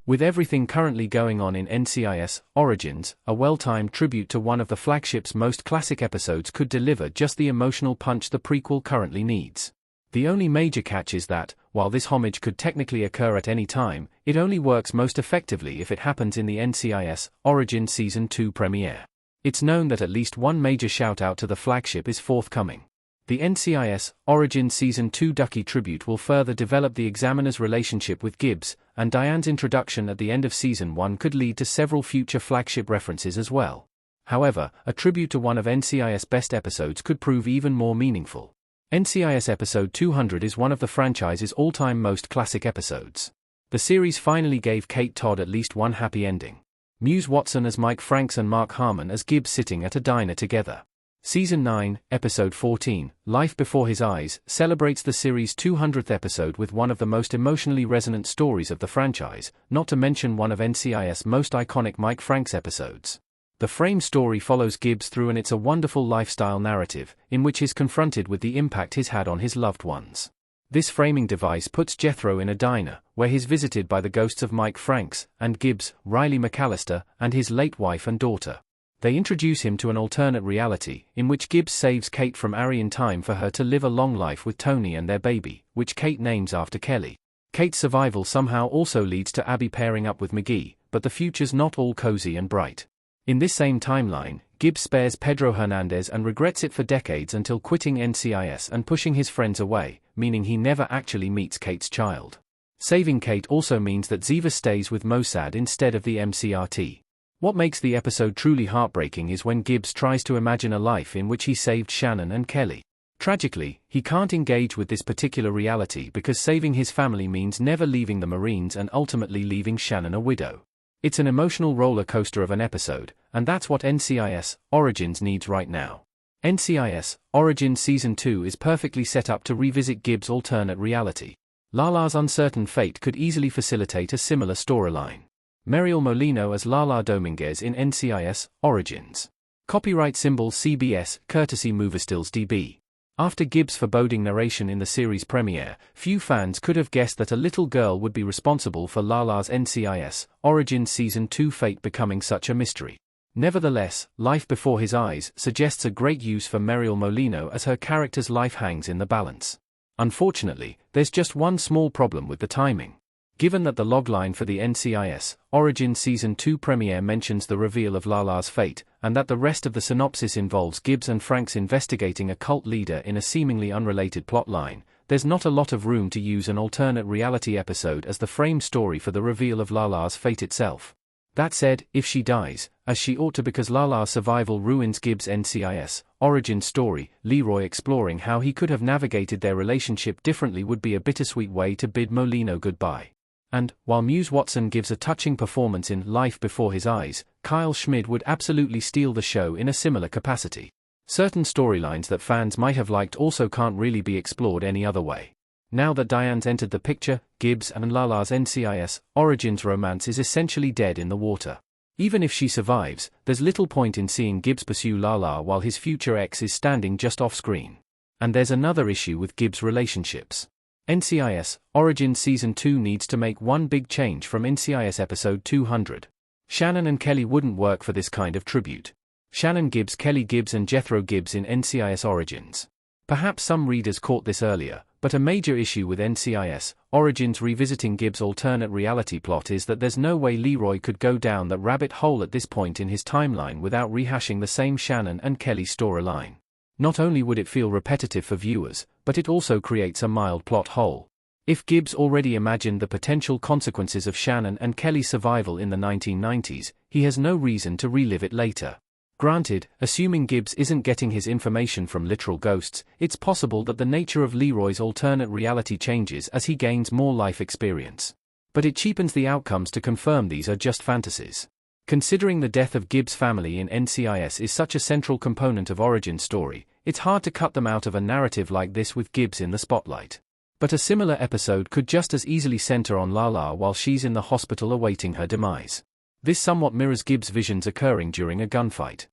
With everything currently going on in NCIS Origins, a well-timed tribute to one of the flagship's most classic episodes could deliver just the emotional punch the prequel currently needs. The only major catch is that, while this homage could technically occur at any time, it only works most effectively if it happens in the NCIS Origins Season 2 premiere. It's known that at least one major shout-out to the flagship is forthcoming. The NCIS Origins Season 2 Ducky tribute will further develop the Examiner's relationship with Gibbs, and Diane's introduction at the end of Season 1 could lead to several future flagship references as well. However, a tribute to one of NCIS' best episodes could prove even more meaningful. NCIS Episode 200 is one of the franchise's all-time most classic episodes. The series finally gave Kate Todd at least one happy ending. Muse Watson as Mike Franks and Mark Harmon as Gibbs sitting at a diner together. Season 9, Episode 14, Life Before His Eyes, celebrates the series' 200th episode with one of the most emotionally resonant stories of the franchise, not to mention one of NCIS' most iconic Mike Franks episodes. The frame story follows Gibbs through and it's a wonderful lifestyle narrative, in which he's confronted with the impact he's had on his loved ones. This framing device puts Jethro in a diner, where he's visited by the ghosts of Mike Franks, and Gibbs, Riley McAllister, and his late wife and daughter. They introduce him to an alternate reality, in which Gibbs saves Kate from Ari in time for her to live a long life with Tony and their baby, which Kate names after Kelly. Kate's survival somehow also leads to Abby pairing up with McGee, but the future's not all cozy and bright. In this same timeline, Gibbs spares Pedro Hernandez and regrets it for decades until quitting NCIS and pushing his friends away, meaning he never actually meets Kate's child. Saving Kate also means that Ziva stays with Mossad instead of the MCRT. What makes the episode truly heartbreaking is when Gibbs tries to imagine a life in which he saved Shannon and Kelly. Tragically, he can't engage with this particular reality because saving his family means never leaving the Marines and ultimately leaving Shannon a widow. It's an emotional roller coaster of an episode, and that's what NCIS Origins needs right now. NCIS Origins Season 2 is perfectly set up to revisit Gibbs' alternate reality. Lala's uncertain fate could easily facilitate a similar storyline. Muriel Molino as Lala Dominguez in NCIS Origins. Copyright symbol CBS, courtesy Moverstills DB. After Gibbs' foreboding narration in the series premiere, few fans could have guessed that a little girl would be responsible for Lala's NCIS Origins Season 2 fate becoming such a mystery. Nevertheless, Life Before His Eyes suggests a great use for Muriel Molino as her character's life hangs in the balance. Unfortunately, there's just one small problem with the timing. Given that the logline for the NCIS Origins Season 2 premiere mentions the reveal of Lala's fate, and that the rest of the synopsis involves Gibbs and Franks investigating a cult leader in a seemingly unrelated plotline, there's not a lot of room to use an alternate reality episode as the frame story for the reveal of Lala's fate itself. That said, if she dies, as she ought to because Lala's survival ruins Gibbs' NCIS Origins story, Leroy exploring how he could have navigated their relationship differently would be a bittersweet way to bid Molino goodbye. And, while Muse Watson gives a touching performance in Life Before His Eyes, Kyle Schmid would absolutely steal the show in a similar capacity. Certain storylines that fans might have liked also can't really be explored any other way. Now that Diane's entered the picture, Gibbs and Lala's NCIS Origins romance is essentially dead in the water. Even if she survives, there's little point in seeing Gibbs pursue Lala while his future ex is standing just off-screen. And there's another issue with Gibbs' relationships. NCIS Origins Season 2 needs to make one big change from NCIS Episode 200. Shannon and Kelly wouldn't work for this kind of tribute. Shannon Gibbs, Kelly Gibbs and Jethro Gibbs in NCIS Origins. Perhaps some readers caught this earlier, but a major issue with NCIS Origins revisiting Gibbs' alternate reality plot is that there's no way Leroy could go down that rabbit hole at this point in his timeline without rehashing the same Shannon and Kelly storyline. Not only would it feel repetitive for viewers, but it also creates a mild plot hole. If Gibbs already imagined the potential consequences of Shannon and Kelly's survival in the 1990s, he has no reason to relive it later. Granted, assuming Gibbs isn't getting his information from literal ghosts, it's possible that the nature of Leroy's alternate reality changes as he gains more life experience. But it cheapens the outcomes to confirm these are just fantasies. Considering the death of Gibbs' family in NCIS is such a central component of Origin's story, it's hard to cut them out of a narrative like this with Gibbs in the spotlight. But a similar episode could just as easily center on Lala while she's in the hospital awaiting her demise. This somewhat mirrors Gibbs' visions occurring during a gunfight.